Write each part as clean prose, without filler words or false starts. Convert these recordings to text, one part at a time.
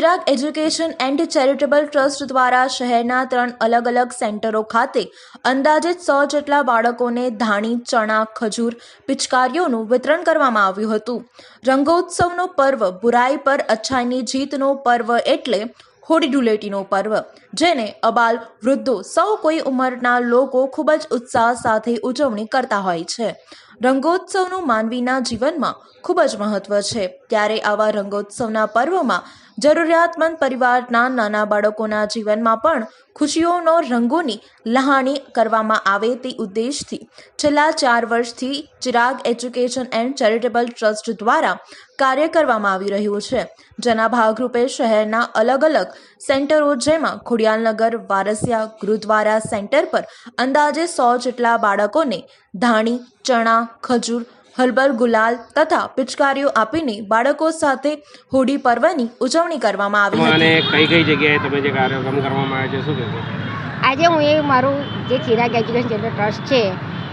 Chirag education and charitable trust દ્વારા શહેરના 3 અલગ અલગ સેન્ટરો ખાતે અંદાજિત 100 જેટલા બાળકોને ધાણી, ચણા, ખજૂર, પિચકારીઓનું વિતરણ કરવામાં આવ્યું હતું. રંગોત્સવનો પર્વ બુરાઈ પર અચ્છાઈની જીતનો પર્વ એટલે હોળી ધૂળેટીનો પર્વ, જેને અબાલ, વૃદ્ધો સૌ કોઈ ઉંમરના લોકો ખૂબ જ ઉત્સાહ સાથે ઉજવણી કરતા હોય છે. રંગોત્સવનું માનવીના જીવનમાં ખૂબ જ મહત્વ છે, ત્યારે આવા રંગોત્સવના પર્વમાં જરૂરિયાતમંદ પરિવારના નાના બાળકોના જીવનમાં પણ ખુશીઓનો રંગોની લહાણી કરવામાં આવે તે ઉદ્દેશથી છેલ્લા 4 વર્ષથી Chirag education and charitable trust દ્વારા કાર્ય કરવામાં આવી રહ્યું છે, જેના ભાગરૂપે શહેરના અલગ અલગ સેન્ટરો જેમાં ખોડિયાલનગર, વારસિયા, ગુરુદ્વારા સેન્ટર પર અંદાજે 100 જેટલા બાળકોને ધાણી, ચણા, ખજૂર, હર્બલ ગુલાલ તથા પિચકારીઓ આપીને બાળકો સાથે હોળી પર્વની ઉજવણી કરવામાં આવી હતી. અને કઈ જગ્યાએ તમે જે કાર્યક્રમ કરવામાં આવ્યો છે શું કહેશો? આજે હું મારું જે ચિરાગ એજ્યુકેશન સેન્ટર ટ્રસ્ટ છે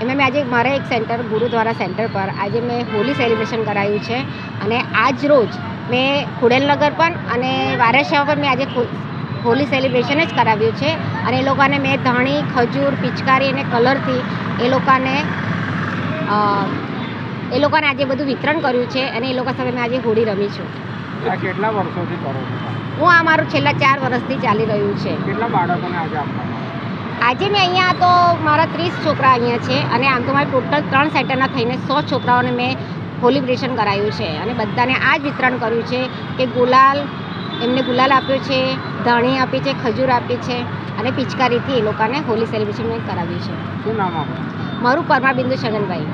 એમાં મેં આજે મારા એક સેન્ટર ગુરુદ્વારા સેન્ટર પર આજે મેં હોલી સેલિબ્રેશન કરાવ્યું છે. અને આજ રોજ મેં ખોડિયાલનગર પણ અને વારસિયા પર મેં આજે હોલી સેલિબ્રેશન જ કરાવ્યું છે. અને એ લોકોને મેં ધાણી, ખજૂર, પિચકારી અને કલરથી એ લોકોને આજે બધું વિતરણ કર્યું છે અને એ લોકો સાથે મેં આજે હોળી રમી છું. આ કેટલા વર્ષોથી કરો છો? હું આ મારું છેલ્લા 4 વર્ષથી ચાલી રહ્યું છે. કેટલા બાળકોને આજે આપવામાં? આજે મેં અહીંયા તો મારા 30 છોકરા અહીંયા છે અને આમ તો મારે ટોટલ 3 સેન્ટરના થઈને 100 છોકરાઓને મેં હોલિબ્રેશન કરાવ્યું છે અને બધાને આ જ વિતરણ કર્યું છે કે એમને ગુલાલ આપ્યો છે, ધાણી આપી છે, ખજૂર આપી છે અને પિચકારીથી એ લોકોને હોલી સેલિબ્રેશન મેં કરાવ્યું છે. શું નામ આપે? મારું પરમાબિંદુ છગનભાઈ.